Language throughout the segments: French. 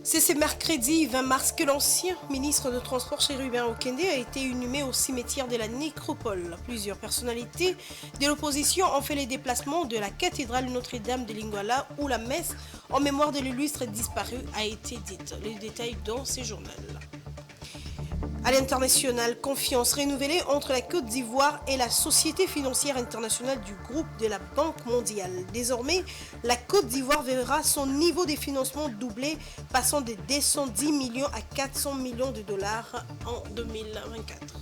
C'est ce mercredi 20 mars que l'ancien ministre de Transport Chérubin Okende a été inhumé au cimetière de la Nécropole. Plusieurs personnalités de l'opposition ont fait les déplacements de la cathédrale Notre-Dame de Lingwala où la messe en mémoire de l'illustre disparu a été dite. Les détails dans ce journal. À l'international, confiance renouvelée entre la Côte d'Ivoire et la Société financière internationale du groupe de la Banque mondiale. Désormais, la Côte d'Ivoire verra son niveau de financement doubler, passant de 210 millions à 400 millions de dollars en 2024.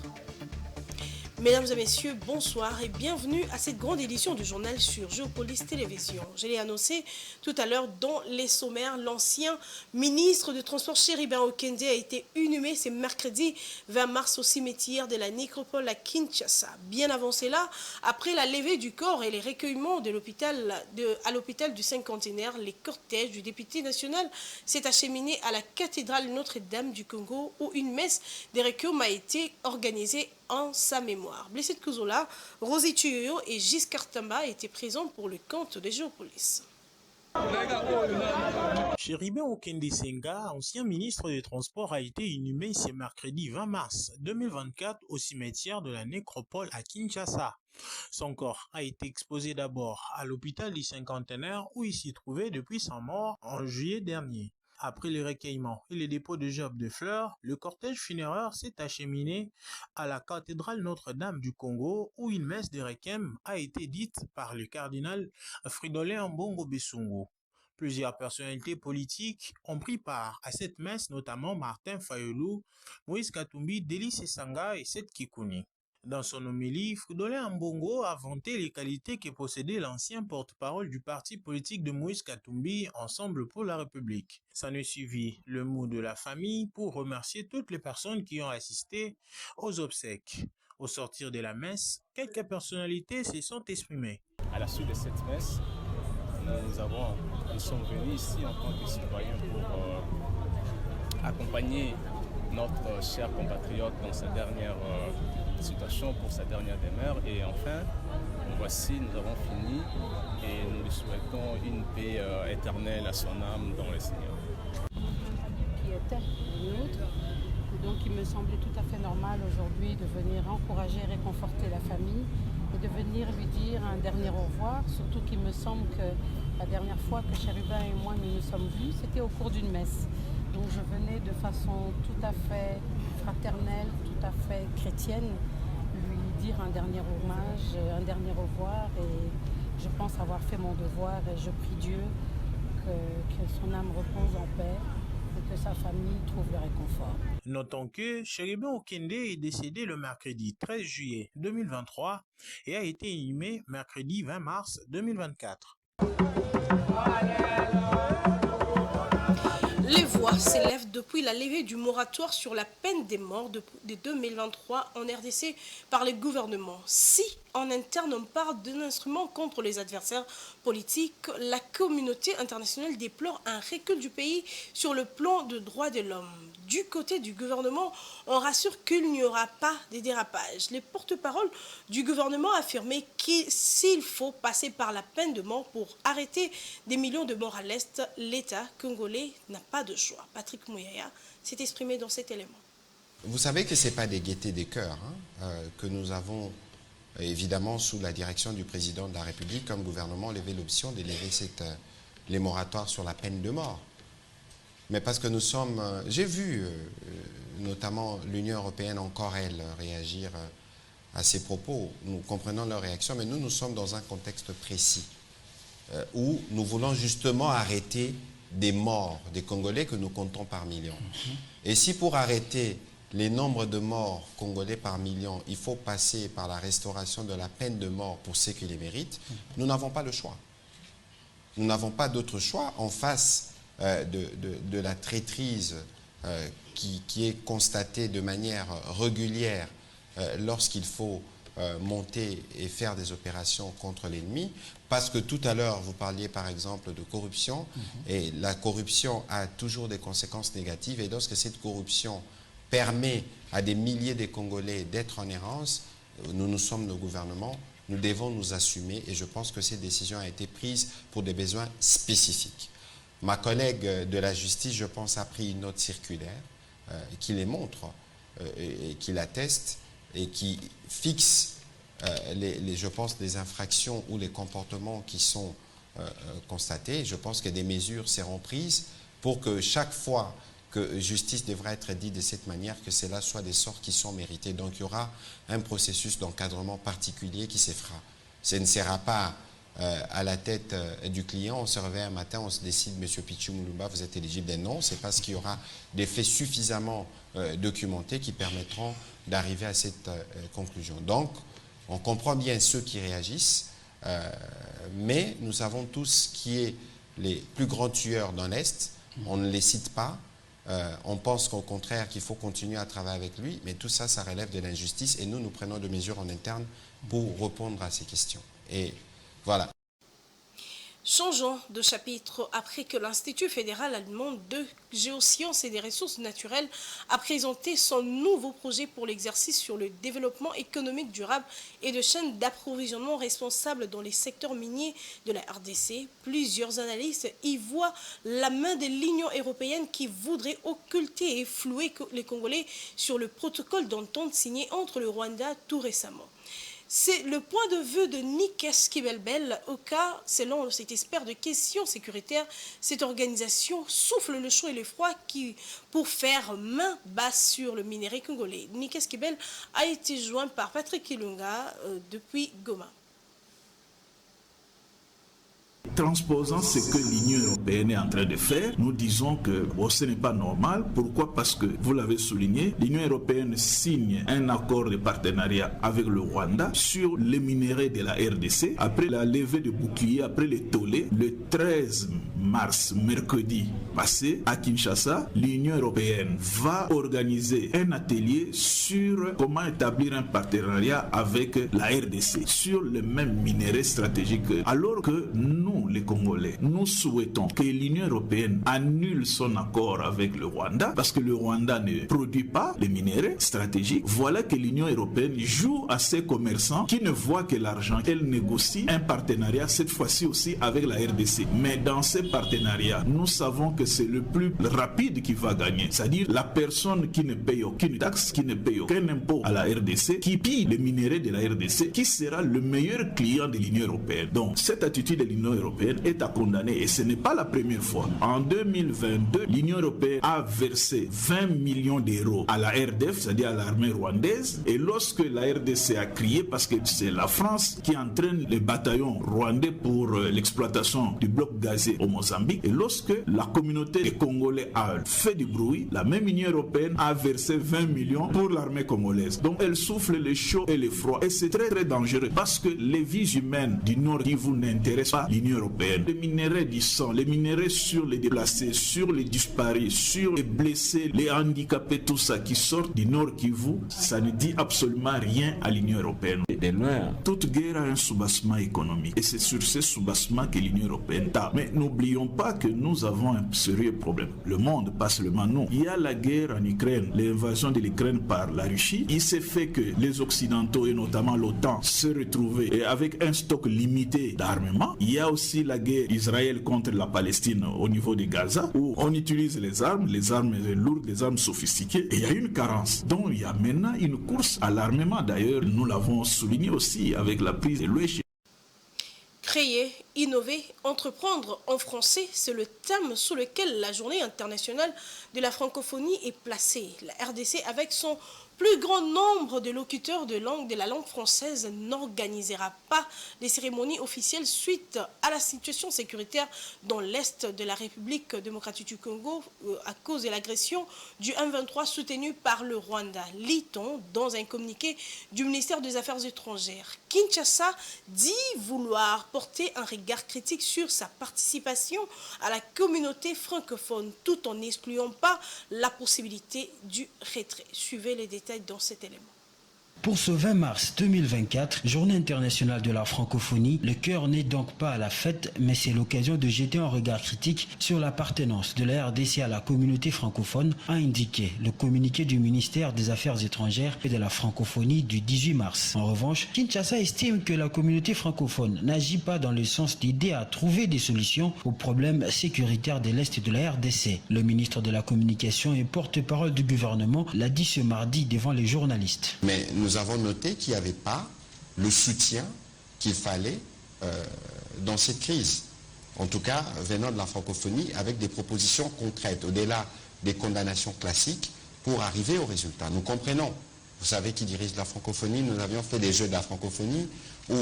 Mesdames et messieurs, bonsoir et bienvenue à cette grande édition du journal sur Géopolis Télévision. Je l'ai annoncé tout à l'heure dans les sommaires, l'ancien ministre de Transport Chérubin Okende a été inhumé ce mercredi 20 mars au cimetière de la Nécropole à Kinshasa. Bien avancé là, après la levée du corps et les recueillements à l'hôpital du Cinquantenaire, les cortèges du député national s'est acheminé à la cathédrale Notre-Dame du Congo où une messe des requiem a été organisée en sa mémoire. Blessé de Kuzola, Rosie Tuyo et Giscard Tamba étaient présents pour le compte de Géopolis. Chérubin Okende Senga, ancien ministre des Transports, a été inhumé ce mercredi 20 mars 2024 au cimetière de la Nécropole à Kinshasa. Son corps a été exposé d'abord à l'hôpital du Cinquantenaire où il s'y trouvait depuis sa mort en juillet dernier. Après les recueillements et les dépôts de gerbes de fleurs, le cortège funéraire s'est acheminé à la cathédrale Notre-Dame du Congo où une messe de requiem a été dite par le cardinal Fridolin Ambongo Besungu. Plusieurs personnalités politiques ont pris part à cette messe, notamment Martin Fayulu, Moïse Katumbi, Delis Esanga et Seth Kikuni. Dans son homélie, Fridolin Ambongo a vanté les qualités que possédait l'ancien porte-parole du parti politique de Moïse Katumbi, Ensemble pour la République. S'en est suivi le mot de la famille pour remercier toutes les personnes qui ont assisté aux obsèques. Au sortir de la messe, quelques personnalités se sont exprimées. À la suite de cette messe, nous sommes venus ici en tant que citoyens pour accompagner notre cher compatriote dans sa dernière situation, pour sa dernière demeure. Et enfin, voici, nous avons fini et nous lui souhaitons une paix éternelle à son âme dans le Seigneur. Qui était une autre. Donc il me semblait tout à fait normal aujourd'hui de venir encourager et réconforter la famille et de venir lui dire un dernier au revoir, surtout qu'il me semble que la dernière fois que Chérubin et moi nous nous sommes vus, c'était au cours d'une messe. Donc je venais de façon tout à fait fraternelle, tout à fait chrétienne, lui dire un dernier hommage, un dernier au revoir, et je pense avoir fait mon devoir et je prie Dieu que son âme repose en paix et que sa famille trouve le réconfort. Notons que Chérubin Okende est décédé le mercredi 13 juillet 2023 et a été inhumé mercredi 20 mars 2024. Les voix s'élèvent depuis la levée du moratoire sur la peine des morts de 2023 en RDC par le gouvernement. Si en interne on parle d'un instrument contre les adversaires politiques, la communauté internationale déplore un recul du pays sur le plan des droits de l'homme. Du côté du gouvernement, on rassure qu'il n'y aura pas de dérapage. Les porte-parole du gouvernement affirmaient que s'il faut passer par la peine de mort pour arrêter des millions de morts à l'Est, l'État congolais n'a pas de choix. Patrick Mouyaya s'est exprimé dans cet élément. Vous savez que ce n'est pas des gaietés des cœurs que nous avons, évidemment, sous la direction du président de la République, comme gouvernement, levé l'option de lever les moratoires sur la peine de mort. Mais parce que nous sommes... J'ai vu notamment l'Union européenne, encore elle, réagir à ces propos. Nous comprenons leur réaction, mais nous sommes dans un contexte précis où nous voulons justement arrêter des morts, des Congolais que nous comptons par millions. Et si pour arrêter les nombres de morts congolais par million, il faut passer par la restauration de la peine de mort pour ceux qui les méritent, nous n'avons pas le choix. Nous n'avons pas d'autre choix en face de la traîtrise qui est constatée de manière régulière lorsqu'il faut monter et faire des opérations contre l'ennemi, parce que tout à l'heure, vous parliez par exemple de corruption, et la corruption a toujours des conséquences négatives, et lorsque cette corruption permet à des milliers de Congolais d'être en errance, nous sommes le gouvernement, nous devons nous assumer, et je pense que cette décision a été prise pour des besoins spécifiques. Ma collègue de la justice, je pense, a pris une note circulaire qui les montre et qui l'atteste et qui fixe je pense, les infractions ou les comportements qui sont constatés. Je pense que des mesures seront prises pour que chaque fois que justice devra être dit de cette manière, que cela soit des sorts qui sont mérités. Donc il y aura un processus d'encadrement particulier qui se fera. Ce ne sera pas à la tête du client, on se réveille un matin, on se décide, Monsieur Pichou Moulumba, vous êtes éligible. Non, c'est parce qu'il y aura des faits suffisamment documentés qui permettront d'arriver à cette conclusion. Donc, on comprend bien ceux qui réagissent, mais nous savons tous qui est les plus grands tueurs dans l'Est. On ne les cite pas. On pense qu'au contraire qu'il faut continuer à travailler avec lui, mais tout ça, ça relève de l'injustice et nous prenons des mesures en interne pour répondre à ces questions. Et voilà. Changeons de chapitre après que l'Institut fédéral allemand de géosciences et des ressources naturelles a présenté son nouveau projet pour l'exercice sur le développement économique durable et de chaînes d'approvisionnement responsables dans les secteurs miniers de la RDC. Plusieurs analystes y voient la main de l'Union européenne qui voudrait occulter et flouer les Congolais sur le protocole d'entente signé entre le Rwanda tout récemment. C'est le point de vue de Nikes Kibelbel. Au cas, selon cet expert de questions sécuritaires, cette organisation souffle le chaud et le froid pour faire main basse sur le minerai congolais. Nikes Kibel a été joint par Patrick Ilunga depuis Goma. Transposant ce que l'Union européenne est en train de faire, nous disons que ce n'est pas normal. Pourquoi? Parce que, vous l'avez souligné, l'Union européenne signe un accord de partenariat avec le Rwanda sur les minéraux de la RDC. Après la levée de boucliers, après les tollés, le 13 mars, mercredi passé, à Kinshasa, l'Union européenne va organiser un atelier sur comment établir un partenariat avec la RDC sur les mêmes minéraux stratégiques. Alors que nous, les Congolais, nous souhaitons que l'Union européenne annule son accord avec le Rwanda parce que le Rwanda ne produit pas les minéraux stratégiques. Voilà que l'Union européenne joue à ses commerçants qui ne voient que l'argent. Elle négocie un partenariat cette fois-ci aussi avec la RDC. Mais dans ces partenariats, nous savons que c'est le plus rapide qui va gagner. C'est-à-dire la personne qui ne paye aucune taxe, qui ne paye aucun impôt à la RDC, qui pille les minéraux de la RDC, qui sera le meilleur client de l'Union européenne. Donc cette attitude de l'Union européenne est à condamner et ce n'est pas la première fois. En 2022, l'Union européenne a versé 20 millions d'euros à la RDF, c'est-à-dire à l'armée rwandaise, et lorsque la RDC a crié parce que c'est la France qui entraîne les bataillons rwandais pour l'exploitation du bloc gazier au Mozambique, et lorsque la communauté des Congolais a fait du bruit, la même Union européenne a versé 20 millions pour l'armée congolaise. Donc elle souffle le chaud et le froid et c'est très très dangereux parce que les vies humaines du Nord Kivu n'intéressent pas l'Union européenne. Les minéraux du sang, les minéraux sur les déplacés, sur les disparus, sur les blessés, les handicapés, tout ça qui sort du Nord Kivu, ça ne dit absolument rien à l'Union européenne. Et de loin, toute guerre a un soubassement économique et c'est sur ce soubassement que l'Union européenne tape. Mais n'oublions pas que nous avons un sérieux problème. Le monde, pas seulement nous. Il y a la guerre en Ukraine, l'invasion de l'Ukraine par la Russie. Il s'est fait que les Occidentaux et notamment l'OTAN se retrouvaient avec un stock limité d'armement. Il y a aussi la guerre d'Israël contre la Palestine au niveau de Gaza où on utilise les armes lourdes, les armes sophistiquées et il y a une carence. Donc il y a maintenant une course à l'armement. D'ailleurs, nous l'avons souligné aussi avec la prise de l'Ouest. Créer, innover, entreprendre en français, c'est le thème sous lequel la journée internationale de la francophonie est placée. La RDC, avec son plus grand nombre de locuteurs de la langue française, n'organisera pas les cérémonies officielles suite à la situation sécuritaire dans l'Est de la République démocratique du Congo à cause de l'agression du M23 soutenu par le Rwanda. Lit-on dans un communiqué du ministère des Affaires étrangères. Kinshasa dit vouloir porter un regard critique sur sa participation à la communauté francophone tout en n'excluant pas la possibilité du retrait. Suivez les détails dans cet élément. Pour ce 20 mars 2024, journée internationale de la francophonie, le cœur n'est donc pas à la fête, mais c'est l'occasion de jeter un regard critique sur l'appartenance de la RDC à la communauté francophone, a indiqué le communiqué du ministère des Affaires étrangères et de la francophonie du 18 mars. En revanche, Kinshasa estime que la communauté francophone n'agit pas dans le sens d'aider à trouver des solutions aux problèmes sécuritaires de l'Est de la RDC. Le ministre de la Communication et porte-parole du gouvernement l'a dit ce mardi devant les journalistes. Mais nous avons noté qu'il n'y avait pas le soutien qu'il fallait dans cette crise. En tout cas, venant de la francophonie, avec des propositions concrètes, au-delà des condamnations classiques, pour arriver au résultat. Nous comprenons, vous savez qui dirige la francophonie, nous avions fait des jeux de la francophonie où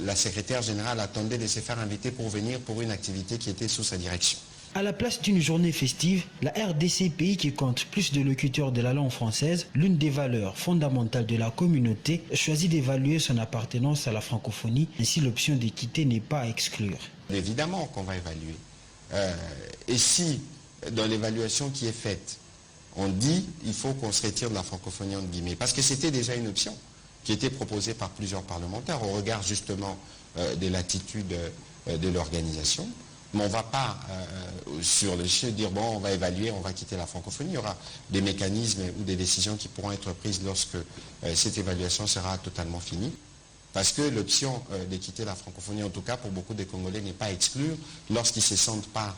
la secrétaire générale attendait de se faire inviter pour venir pour une activité qui était sous sa direction. À la place d'une journée festive, la RDC, pays qui compte plus de locuteurs de la langue française, l'une des valeurs fondamentales de la communauté, choisit d'évaluer son appartenance à la francophonie. Ainsi, l'option d'équité n'est pas à exclure. Évidemment qu'on va évaluer. Et si, dans l'évaluation qui est faite, on dit qu'il faut qu'on se retire de la francophonie entre guillemets, parce que c'était déjà une option qui était proposée par plusieurs parlementaires au regard justement de l'attitude de l'organisation. Mais on ne va pas sur le champ dire bon, on va évaluer, on va quitter la francophonie. Il y aura des mécanismes ou des décisions qui pourront être prises lorsque cette évaluation sera totalement finie. Parce que l'option de quitter la francophonie, en tout cas pour beaucoup de Congolais, n'est pas à exclure lorsqu'ils ne se sentent pas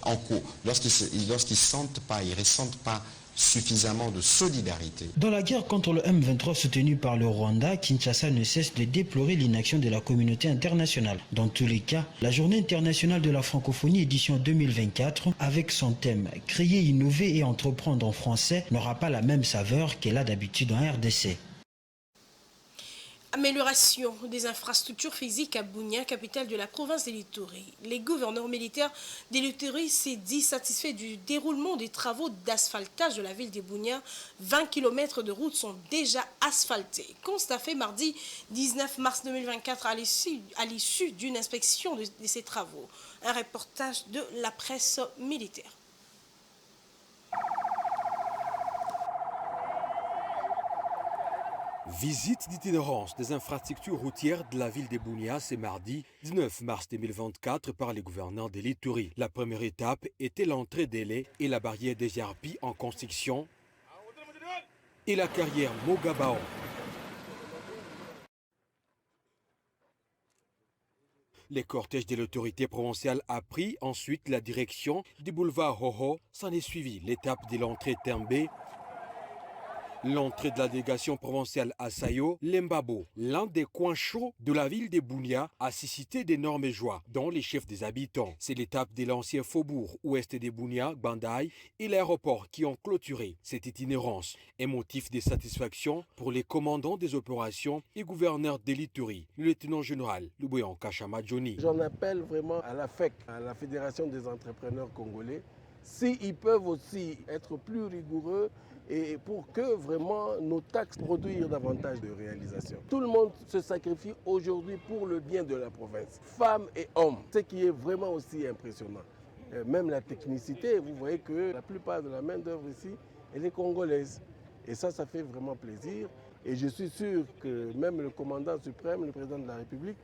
en cours, lorsqu'ils sentent pas, ils ressentent pas suffisamment de solidarité. Dans la guerre contre le M23 soutenue par le Rwanda, Kinshasa ne cesse de déplorer l'inaction de la communauté internationale. Dans tous les cas, la Journée internationale de la francophonie édition 2024, avec son thème « Créer, innover et entreprendre en français » n'aura pas la même saveur qu'elle a d'habitude en RDC. Amélioration des infrastructures physiques à Bunia, capitale de la province de l'Ituri. Les gouverneurs militaires de l'Ituri s'est dit satisfaits du déroulement des travaux d'asphaltage de la ville de Bunia. 20 km de routes sont déjà asphaltés. Constat fait mardi 19 mars 2024 à l'issue d'une inspection de ces travaux. Un reportage de la presse militaire. Visite d'itinérance des infrastructures routières de la ville de Bunia ce mardi 19 mars 2024 par les gouverneurs de l'Ituri. La première étape était l'entrée des laits et la barrière des Jarpi en construction et la carrière Mogabao. Le cortège de l'autorité provinciale a pris ensuite la direction du boulevard Hoho. S'en est suivi l'étape de l'entrée Tembe, l'entrée de la délégation provinciale à Sayo, Lembabo, l'un des coins chauds de la ville de Bunia, a suscité d'énormes joies, dont les chefs des habitants. C'est l'étape de l'ancien faubourg ouest de Bunia, Bandai, et l'aéroport qui ont clôturé cette itinérance. Un motif de satisfaction pour les commandants des opérations et gouverneurs de l'Ituri, le lieutenant-général Luboyan Kachama Johnny. J'en appelle vraiment à la FEC, à la Fédération des entrepreneurs congolais, s'ils peuvent aussi être plus rigoureux et pour que vraiment nos taxes produisent davantage de réalisation. Tout le monde se sacrifie aujourd'hui pour le bien de la province, femmes et hommes, ce qui est vraiment aussi impressionnant. Même la technicité, vous voyez que la plupart de la main-d'œuvre ici, elle est congolaise. Et ça fait vraiment plaisir. Et je suis sûr que même le commandant suprême, le président de la République,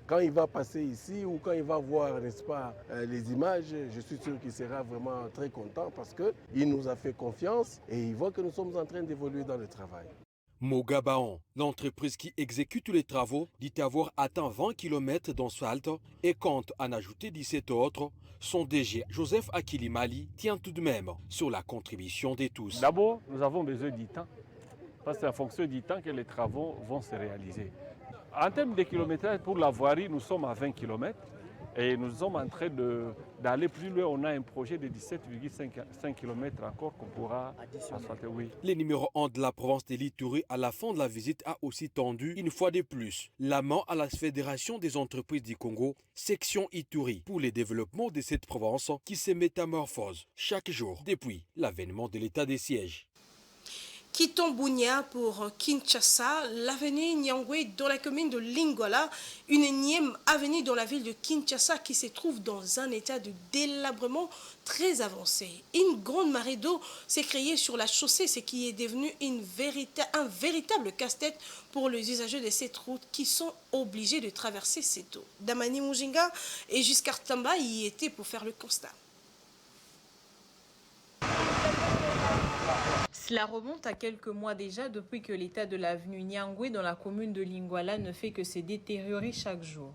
quand il va passer ici ou quand il va voir, n'est-ce pas, les images, je suis sûr qu'il sera vraiment très content parce qu'il nous a fait confiance et il voit que nous sommes en train d'évoluer dans le travail. Mogabaon, l'entreprise qui exécute les travaux, dit avoir atteint 20 km d'asphalte et compte en ajouter 17 autres. Son DG, Joseph Akilimali, tient tout de même sur la contribution de tous. D'abord, nous avons besoin du temps, parce que c'est en fonction du temps que les travaux vont se réaliser. En termes de kilométrage, pour la voirie, nous sommes à 20 km et nous sommes en train d'aller plus loin. On a un projet de 17,5 km encore qu'on pourra asphalter. Oui. Le numéro 1 de la province de l'Ituri à la fin de la visite a aussi tendu une fois de plus la main à la Fédération des entreprises du Congo, section Ituri, pour le développement de cette province qui se métamorphose chaque jour depuis l'avènement de l'état de siège. Quittons Bunia pour Kinshasa, l'avenue Nyangwe dans la commune de Lingala, une énième avenue dans la ville de Kinshasa qui se trouve dans un état de délabrement très avancé. Une grande marée d'eau s'est créée sur la chaussée, ce qui est devenu un véritable casse-tête pour les usagers de cette route qui sont obligés de traverser cette eau. Damani Mujinga et Giscard Tamba y étaient pour faire le constat. Cela remonte à quelques mois déjà depuis que l'état de l'avenue Nyangwe dans la commune de Lingala ne fait que se détériorer chaque jour.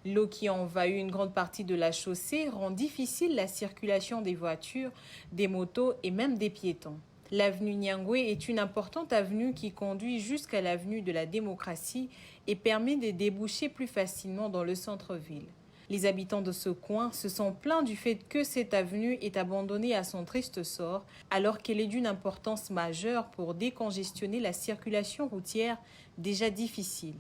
L'eau qui envahit une grande partie de la chaussée rend difficile la circulation des voitures, des motos et même des piétons. L'avenue Nyangwe est une importante avenue qui conduit jusqu'à l'avenue de la démocratie et permet de déboucher plus facilement dans le centre-ville. Les habitants de ce coin se sont plaints du fait que cette avenue est abandonnée à son triste sort alors qu'elle est d'une importance majeure pour décongestionner la circulation routière déjà difficile.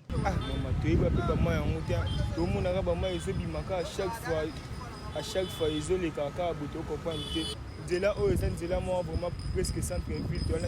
À chaque fois, ils ont les caca à bout comprendre. De là où ils là moi vraiment presque centre ville tu as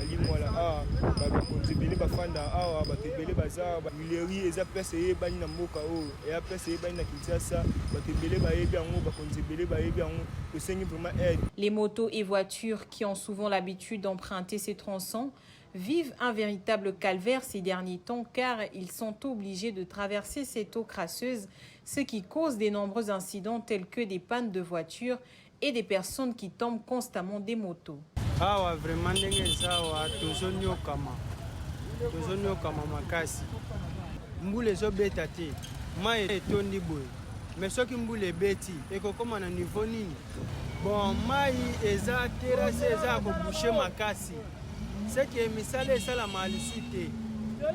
limo là ah ba konzebele ba fanda ah ba tebele baza ba mileri eza place e bani na mboka o et après c'est bani na Kinshasa ba tebele ba yebi ango ba konzebele ba yebi ango que c'est vraiment aide. Les motos et voitures qui ont souvent l'habitude d'emprunter ces tronçons vivent un véritable calvaire ces derniers temps car ils sont obligés de traverser cette eau crasseuse, ce qui cause de nombreux incidents tels que des pannes de voitures et des personnes qui tombent constamment des motos. Ah vraiment ndengezawa tozonyo kama makasi. Mbule zo beta te. Mai etondi boy. Mais soki mbule beti ekokoma na niveau nini? Bon mai eza terrasse eza ko boucher makasi. C'est que misale sala malisuite.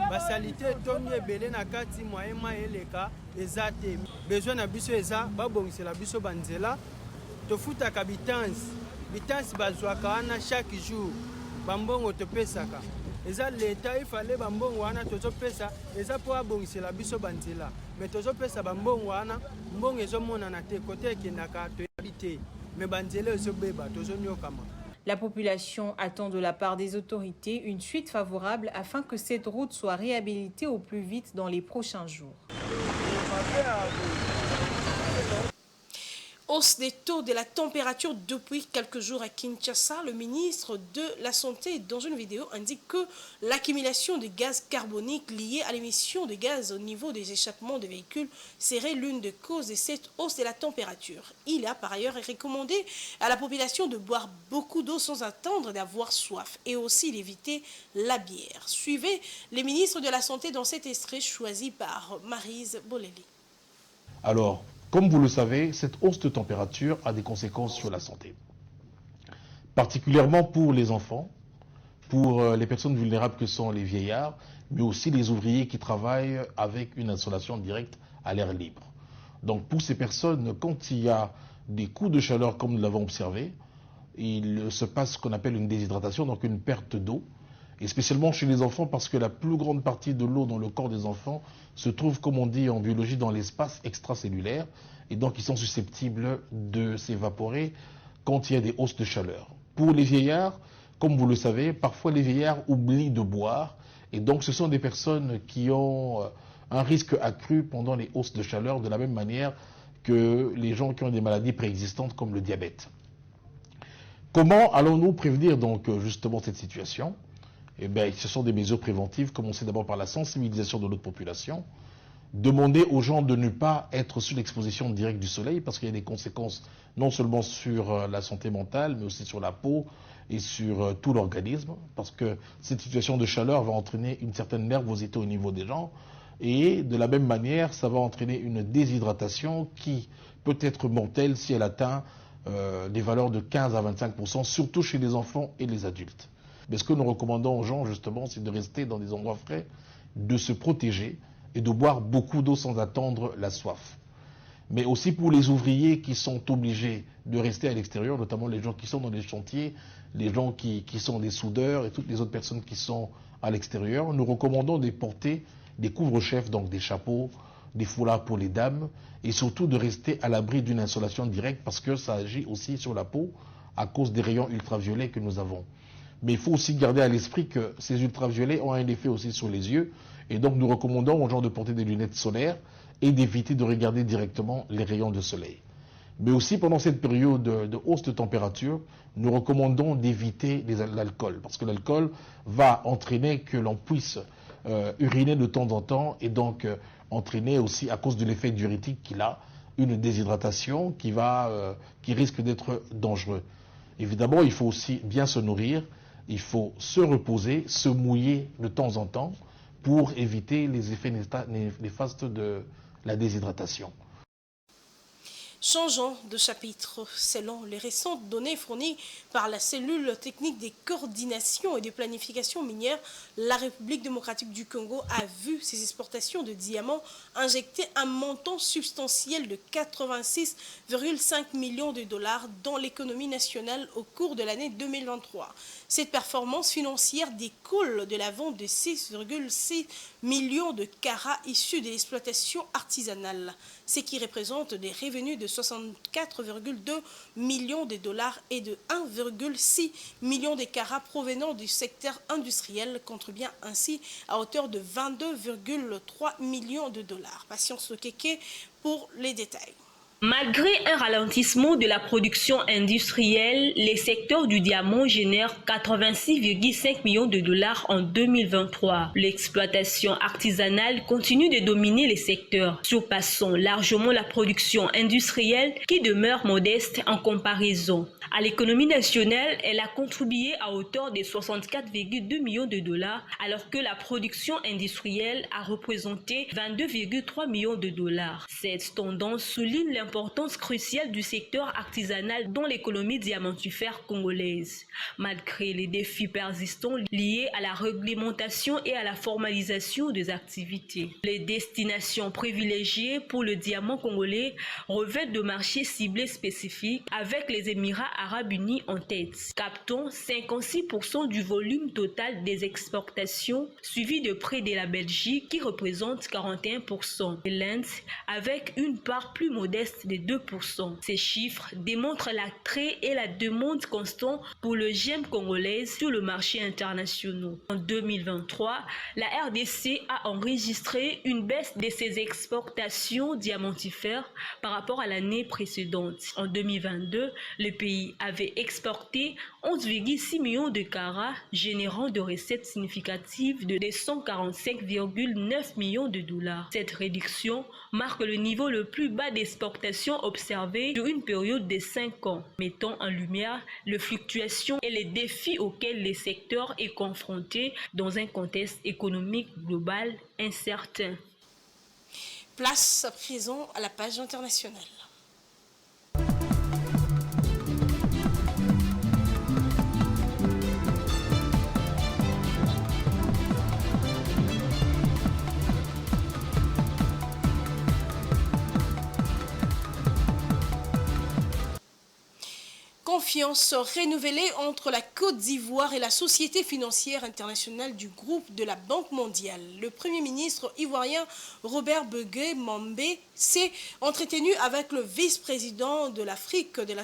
Basalite toni ebele na kati moyen mai eleka eza te. Besoin na biso eza babongisela biso banzela. Tofuta kabitansi bazwaka wana chaque jour bambongo topesaka eza leta ifale bambongo wana tozopesa eza po abongisela biso banzela mais tozopesa bambongo wana mbongo ezomonana te kote ekendaka toyebi te mais banzela ezobeba tozonyokama. La population attend de la part des autorités une suite favorable afin que cette route soit réhabilitée au plus vite dans les prochains jours. Hausse des taux de la température depuis quelques jours à Kinshasa, le ministre de la Santé, dans une vidéo, indique que l'accumulation de gaz carbonique liée à l'émission de gaz au niveau des échappements de véhicules serait l'une des causes de cette hausse de la température. Il a par ailleurs recommandé à la population de boire beaucoup d'eau sans attendre d'avoir soif et aussi d'éviter la bière. Suivez les ministres de la Santé dans cet extrait choisi par Maryse Boleli. Alors, comme vous le savez, cette hausse de température a des conséquences sur la santé. Particulièrement pour les enfants, pour les personnes vulnérables que sont les vieillards, mais aussi les ouvriers qui travaillent avec une installation directe à l'air libre. Donc pour ces personnes, quand il y a des coups de chaleur comme nous l'avons observé, il se passe ce qu'on appelle une déshydratation, donc une perte d'eau. Et spécialement chez les enfants parce que la plus grande partie de l'eau dans le corps des enfants se trouve, comme on dit en biologie, dans l'espace extracellulaire et donc ils sont susceptibles de s'évaporer quand il y a des hausses de chaleur. Pour les vieillards, comme vous le savez, parfois les vieillards oublient de boire et donc ce sont des personnes qui ont un risque accru pendant les hausses de chaleur de la même manière que les gens qui ont des maladies préexistantes comme le diabète. Comment allons-nous prévenir donc justement cette situation ? Eh bien, ce sont des mesures préventives, commencer d'abord par la sensibilisation de notre population, demander aux gens de ne pas être sous l'exposition directe du soleil parce qu'il y a des conséquences non seulement sur la santé mentale, mais aussi sur la peau et sur tout l'organisme, parce que cette situation de chaleur va entraîner une certaine nervosité au niveau des gens, et de la même manière, ça va entraîner une déshydratation qui peut être mortelle si elle atteint des valeurs de 15 à 25%, surtout chez les enfants et les adultes. Mais ce que nous recommandons aux gens, justement, c'est de rester dans des endroits frais, de se protéger et de boire beaucoup d'eau sans attendre la soif. Mais aussi pour les ouvriers qui sont obligés de rester à l'extérieur, notamment les gens qui sont dans les chantiers, les gens qui sont des soudeurs et toutes les autres personnes qui sont à l'extérieur, nous recommandons de porter des couvre-chefs, donc des chapeaux, des foulards pour les dames, et surtout de rester à l'abri d'une insolation directe parce que ça agit aussi sur la peau à cause des rayons ultraviolets que nous avons. Mais il faut aussi garder à l'esprit que ces ultraviolets ont un effet aussi sur les yeux. Et donc nous recommandons aux gens de porter des lunettes solaires et d'éviter de regarder directement les rayons de soleil. Mais aussi pendant cette période de hausse de température, nous recommandons d'éviter l'alcool. Parce que l'alcool va entraîner que l'on puisse uriner de temps en temps et donc entraîner aussi, à cause de l'effet diurétique qu'il a, une déshydratation qui risque d'être dangereux. Évidemment, il faut aussi bien se nourrir, il faut se reposer, se mouiller de temps en temps pour éviter les effets néfastes de la déshydratation. Changeons de chapitre. Selon les récentes données fournies par la cellule technique des coordinations et de planification minière, la République démocratique du Congo a vu ses exportations de diamants injecter un montant substantiel de 86,5 millions de dollars dans l'économie nationale au cours de l'année 2023. Cette performance financière découle de la vente de 6,6 millions de carats issus de l'exploitation artisanale, ce qui représente des revenus de 64,2 millions de dollars et de 1,6 million de carats provenant du secteur industriel contribuant ainsi à hauteur de 22,3 millions de dollars. Patience Okeke pour les détails. Malgré un ralentissement de la production industrielle, les secteurs du diamant génèrent 86,5 millions de dollars en 2023. L'exploitation artisanale continue de dominer les secteurs, surpassant largement la production industrielle qui demeure modeste en comparaison. À l'économie nationale, elle a contribué à hauteur de 64,2 millions de dollars, alors que la production industrielle a représenté 22,3 millions de dollars. Cette tendance souligne l'importance cruciale du secteur artisanal dans l'économie diamantifère congolaise. Malgré les défis persistants liés à la réglementation et à la formalisation des activités, les destinations privilégiées pour le diamant congolais revêtent de marchés ciblés spécifiques, avec les Émirats Arabes Unis en tête, captant 56% du volume total des exportations, suivi de près de la Belgique qui représente 41%, et l'Inde avec une part plus modeste de 2%. Ces chiffres démontrent l'attrait et la demande constante pour le gemme congolais sur le marché international. En 2023, la RDC a enregistré une baisse de ses exportations diamantifères par rapport à l'année précédente. En 2022, le pays avait exporté 11,6 millions de carats, générant de recettes significatives de 145,9 millions de dollars. Cette réduction marque le niveau le plus bas d'exportation observé sur une période de 5 ans, mettant en lumière les fluctuations et les défis auxquels le secteur est confronté dans un contexte économique global incertain. Place à présent à la page internationale. Confiance renouvelée entre la Côte d'Ivoire et la Société financière internationale du groupe de la Banque mondiale. Le Premier ministre ivoirien Robert Begué-Mambé s'est entretenu avec le vice-président de l'Afrique de la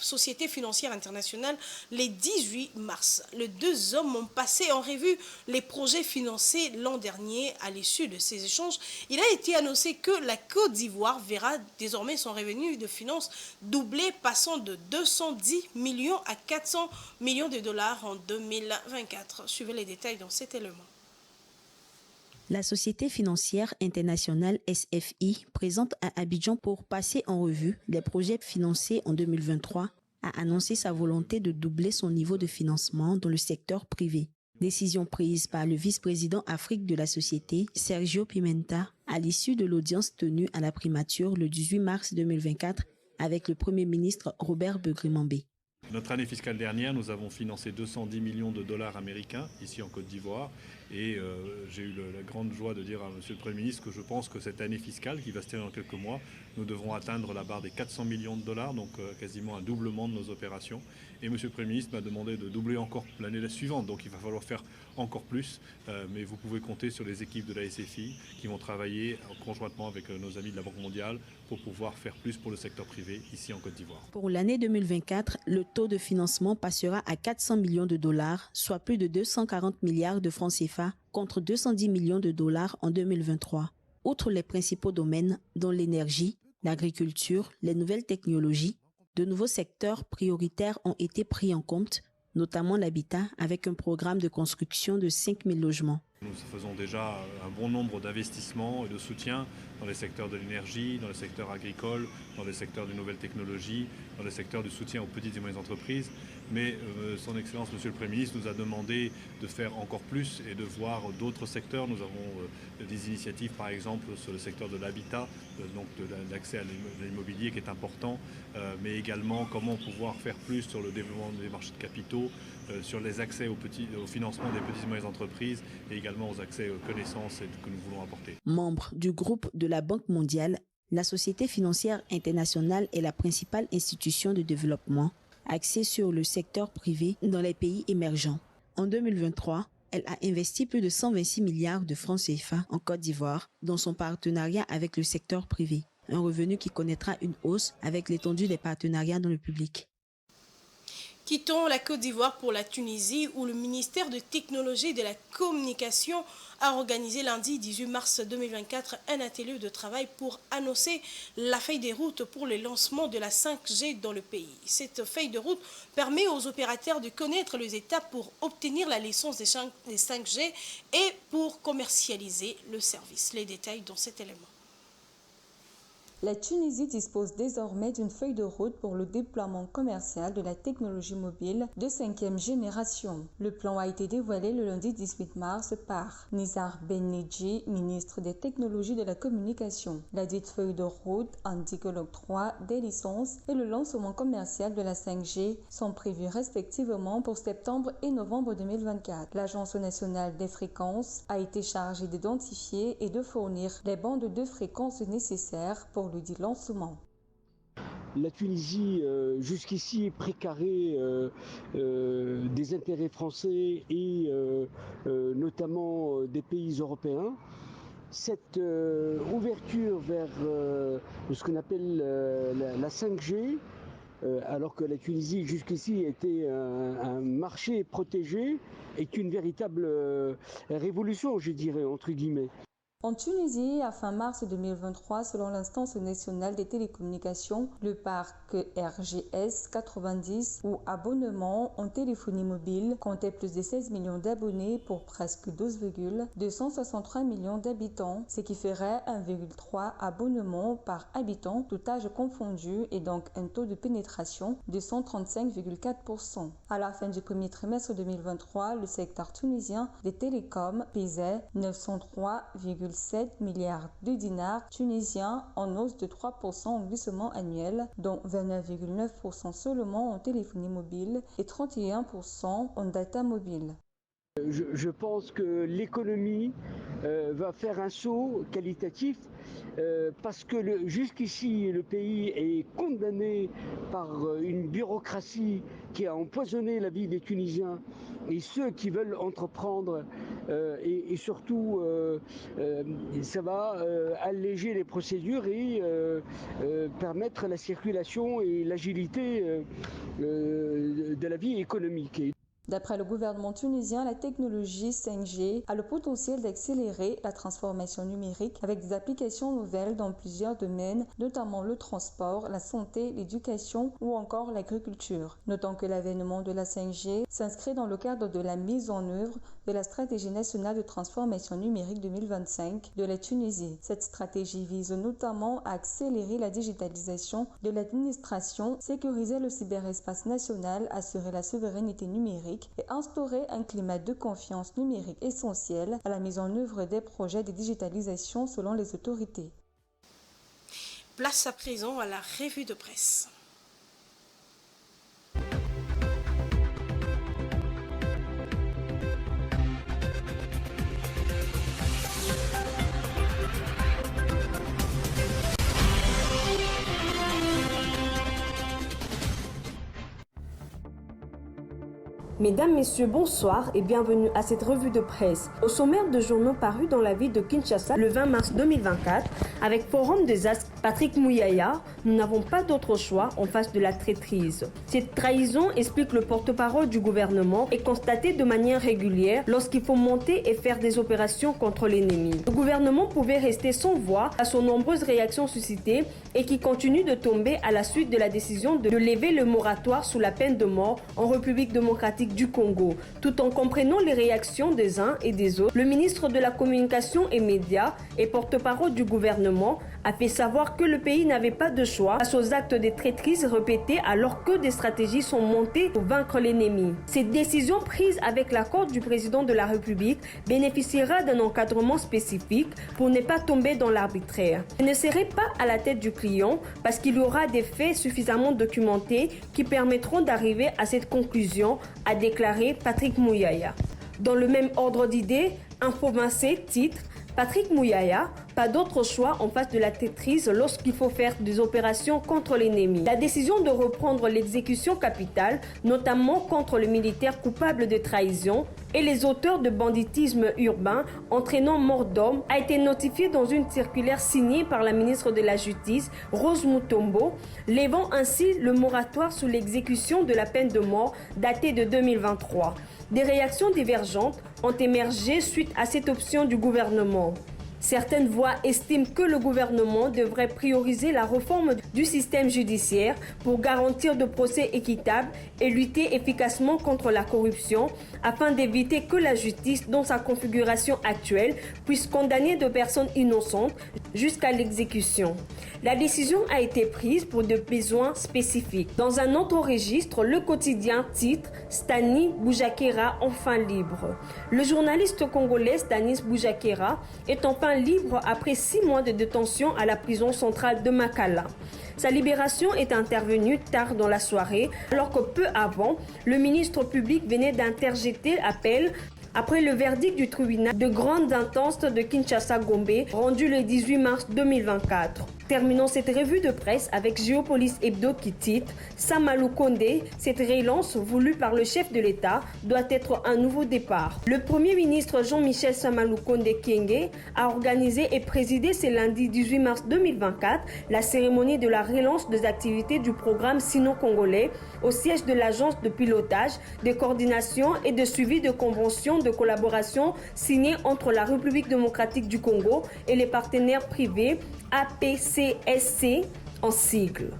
Société financière internationale le 18 mars. Les deux hommes ont passé en revue les projets financés l'an dernier. À l'issue de ces échanges, il a été annoncé que la Côte d'Ivoire verra désormais son revenu de finances doublé, passant de 210 millions à 400 millions de dollars en 2024. Suivez les détails dans cet élément. La Société financière internationale SFI, présente à Abidjan pour passer en revue les projets financés en 2023, a annoncé sa volonté de doubler son niveau de financement dans le secteur privé. Décision prise par le vice-président Afrique de la société, Sergio Pimenta, à l'issue de l'audience tenue à la primature le 18 mars 2024 avec le Premier ministre Robert Begué-Mambé. Notre année fiscale dernière, nous avons financé 210 millions de dollars américains ici en Côte d'Ivoire Et j'ai eu la grande joie de dire à M. le Premier ministre que je pense que cette année fiscale, qui va se terminer dans quelques mois, nous devrons atteindre la barre des 400 millions de dollars, donc quasiment un doublement de nos opérations. Et M. le Premier ministre m'a demandé de doubler encore l'année suivante, donc il va falloir faire encore plus. Mais vous pouvez compter sur les équipes de la SFI qui vont travailler conjointement avec nos amis de la Banque mondiale pour pouvoir faire plus pour le secteur privé ici en Côte d'Ivoire. Pour l'année 2024, le taux de financement passera à 400 millions de dollars, soit plus de 240 milliards de francs CFA contre 210 millions de dollars en 2023. Outre les principaux domaines, dont l'énergie, l'agriculture, les nouvelles technologies, de nouveaux secteurs prioritaires ont été pris en compte, notamment l'habitat avec un programme de construction de 5 000 logements. Nous faisons déjà un bon nombre d'investissements et de soutien dans les secteurs de l'énergie, dans les secteurs agricoles, dans les secteurs des nouvelles technologies, dans les secteurs du soutien aux petites et moyennes entreprises. Mais son Excellence, Monsieur le Premier ministre, nous a demandé de faire encore plus et de voir d'autres secteurs. Nous avons des initiatives, par exemple, sur le secteur de l'habitat, donc de l'accès à l'immobilier qui est important, mais également comment pouvoir faire plus sur le développement des marchés de capitaux, sur les accès au financement des petites et moyennes entreprises et également aux accès aux connaissances que nous voulons apporter. Membre du groupe de la Banque mondiale, la Société financière internationale est la principale institution de développement axée sur le secteur privé dans les pays émergents. En 2023, elle a investi plus de 126 milliards de francs CFA en Côte d'Ivoire dans son partenariat avec le secteur privé, un revenu qui connaîtra une hausse avec l'étendue des partenariats dans le public. Quittons la Côte d'Ivoire pour la Tunisie où le ministère de Technologie et de la Communication a organisé lundi 18 mars 2024 un atelier de travail pour annoncer la feuille de route pour le lancement de la 5G dans le pays. Cette feuille de route permet aux opérateurs de connaître les étapes pour obtenir la licence des 5G et pour commercialiser le service. Les détails dans cet élément. La Tunisie dispose désormais d'une feuille de route pour le déploiement commercial de la technologie mobile de 5e génération. Le plan a été dévoilé le lundi 18 mars par Nizar Ben-Nedji, ministre des Technologies de la Communication. La dite feuille de route indique que l'octroi des licences et le lancement commercial de la 5G sont prévus respectivement pour septembre et novembre 2024. L'Agence nationale des fréquences a été chargée d'identifier et de fournir les bandes de fréquences nécessaires pour le dit lancement. La Tunisie, jusqu'ici, est précarée des intérêts français et notamment des pays européens. Cette ouverture vers ce qu'on appelle la 5G, alors que la Tunisie jusqu'ici était un marché protégé, est une véritable révolution, je dirais, entre guillemets. En Tunisie, à fin mars 2023, selon l'instance nationale des télécommunications, le parc RGS 90 ou abonnement en téléphonie mobile comptait plus de 16 millions d'abonnés pour presque 12,263 millions d'habitants, ce qui ferait 1,3 abonnements par habitant, tout âge confondu, et donc un taux de pénétration de 135,4%. À la fin du premier trimestre 2023, le secteur tunisien des télécoms pesait 903,7 milliards de dinars tunisiens en hausse de 3% en glissement annuel, dont 29,9% seulement en téléphonie mobile et 31% en data mobile. Je pense que l'économie va faire un saut qualitatif parce que jusqu'ici le pays est condamné par une bureaucratie qui a empoisonné la vie des Tunisiens et ceux qui veulent entreprendre et surtout ça va alléger les procédures et permettre la circulation et l'agilité de la vie économique. D'après le gouvernement tunisien, la technologie 5G a le potentiel d'accélérer la transformation numérique avec des applications nouvelles dans plusieurs domaines, notamment le transport, la santé, l'éducation ou encore l'agriculture. Notons que l'avènement de la 5G s'inscrit dans le cadre de la mise en œuvre de la stratégie nationale de transformation numérique 2025 de la Tunisie. Cette stratégie vise notamment à accélérer la digitalisation de l'administration, sécuriser le cyberespace national, assurer la souveraineté numérique et instaurer un climat de confiance numérique essentiel à la mise en œuvre des projets de digitalisation selon les autorités. Place à présent à la revue de presse. Mesdames, Messieurs, bonsoir et bienvenue à cette revue de presse. Au sommaire de journaux parus dans la ville de Kinshasa le 20 mars 2024, avec Forum des As Patrick Mouyaya, nous n'avons pas d'autre choix en face de la traîtrise. Cette trahison, explique le porte-parole du gouvernement, est constatée de manière régulière lorsqu'il faut monter et faire des opérations contre l'ennemi. Le gouvernement pouvait rester sans voix face aux nombreuses réactions suscitées et qui continuent de tomber à la suite de la décision de lever le moratoire sous la peine de mort en République démocratique du Congo. Tout en comprenant les réactions des uns et des autres, le ministre de la Communication et Médias et porte-parole du gouvernement a fait savoir que le pays n'avait pas de choix face aux actes de traîtrise répétés alors que des stratégies sont montées pour vaincre l'ennemi. Cette décision prise avec l'accord du président de la République bénéficiera d'un encadrement spécifique pour ne pas tomber dans l'arbitraire. Elle ne serait pas à la tête du client parce qu'il y aura des faits suffisamment documentés qui permettront d'arriver à cette conclusion, a déclaré Patrick Mouyaya. Dans le même ordre d'idées, Info 27 titre Patrick Mouyaya, pas d'autre choix en face de la traîtrise lorsqu'il faut faire des opérations contre l'ennemi. La décision de reprendre l'exécution capitale, notamment contre le militaire coupable de trahison et les auteurs de banditisme urbain entraînant mort d'homme, a été notifiée dans une circulaire signée par la ministre de la Justice, Rose Mutombo, levant ainsi le moratoire sous l'exécution de la peine de mort datée de 2023. Des réactions divergentes ont émergé suite à cette option du gouvernement. Certaines voix estiment que le gouvernement devrait prioriser la réforme du système judiciaire pour garantir de procès équitables et lutter efficacement contre la corruption afin d'éviter que la justice, dans sa configuration actuelle, puisse condamner de personnes innocentes jusqu'à l'exécution. La décision a été prise pour des besoins spécifiques. Dans un autre registre, le quotidien titre Stani Boujakera enfin libre. Le journaliste congolais Stanis Boujakera est enfin libre après 6 mois de détention à la prison centrale de Makala. Sa libération est intervenue tard dans la soirée, alors que peu avant, le ministre public venait d'interjeter l'appel après le verdict du tribunal de grande instance de Kinshasa-Gombe rendu le 18 mars 2024. Terminons cette revue de presse avec Géopolis Hebdo qui titre Samalou Kondé, cette relance voulue par le chef de l'État doit être un nouveau départ. Le Premier ministre Jean-Michel Samalou Kondé Kyenge a organisé et présidé ce lundi 18 mars 2024 la cérémonie de la relance des activités du programme sino-congolais au siège de l'agence de pilotage, de coordination et de suivi de conventions de collaboration signée entre la République démocratique du Congo et les partenaires privés APCSC en sigle.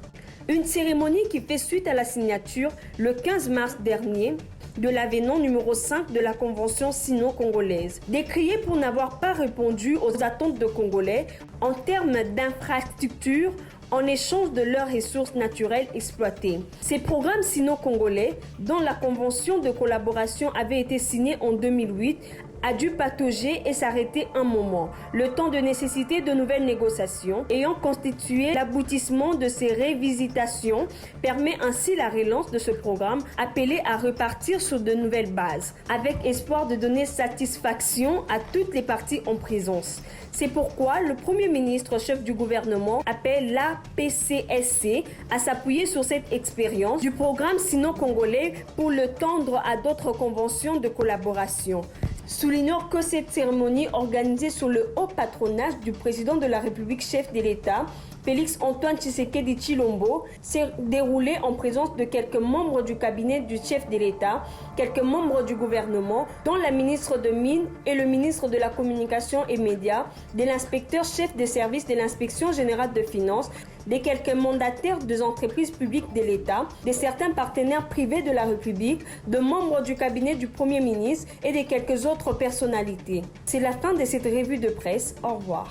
Une cérémonie qui fait suite à la signature le 15 mars dernier de l'avenant numéro 5 de la Convention sino-congolaise, décriée pour n'avoir pas répondu aux attentes de Congolais en termes d'infrastructures en échange de leurs ressources naturelles exploitées. Ces programmes sino-congolais, dont la convention de collaboration avait été signée en 2008, a dû patauger et s'arrêter un moment, le temps de nécessiter de nouvelles négociations ayant constitué l'aboutissement de ces révisitations permet ainsi la relance de ce programme appelé à repartir sur de nouvelles bases, avec espoir de donner satisfaction à toutes les parties en présence. C'est pourquoi le Premier ministre chef du gouvernement appelle la PCSC à s'appuyer sur cette expérience du programme sino-congolais pour le tendre à d'autres conventions de collaboration. Soulignons que cette cérémonie organisée sous le haut patronage du président de la République chef de l'État, Félix Antoine Tshisekedi Tshilombo, s'est déroulée en présence de quelques membres du cabinet du chef de l'État, quelques membres du gouvernement, dont la ministre de Mines et le ministre de la Communication et Médias, de l'inspecteur chef des services de l'Inspection générale de finances, de quelques mandataires des entreprises publiques de l'État, de certains partenaires privés de la République, de membres du cabinet du Premier ministre et de quelques autres personnalités. C'est la fin de cette revue de presse. Au revoir.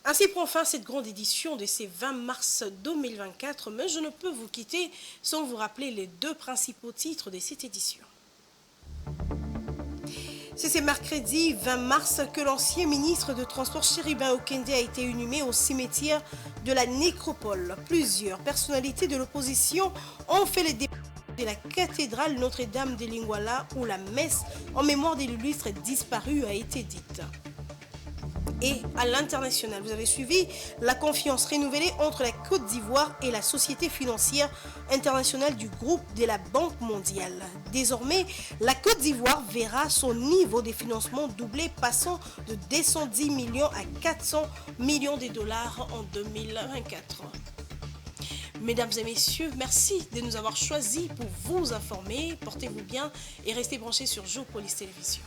Ainsi prend fin cette grande édition de ce 20 mars 2024, mais je ne peux vous quitter sans vous rappeler les 2 principaux titres de cette édition. C'est ce mercredi 20 mars que l'ancien ministre de Transport Chérubin Okende a été inhumé au cimetière de la Nécropole. Plusieurs personnalités de l'opposition ont fait les déplacements de la cathédrale Notre-Dame de Lingwala où la messe en mémoire de l'illustre disparu a été dite. Et à l'international, vous avez suivi la confiance renouvelée entre la Côte d'Ivoire et la Société financière internationale du groupe de la Banque mondiale. Désormais, la Côte d'Ivoire verra son niveau de financement doubler, passant de 210 millions à 400 millions de dollars en 2024. Mesdames et messieurs, merci de nous avoir choisis pour vous informer. Portez-vous bien et restez branchés sur Géopolis Télévision.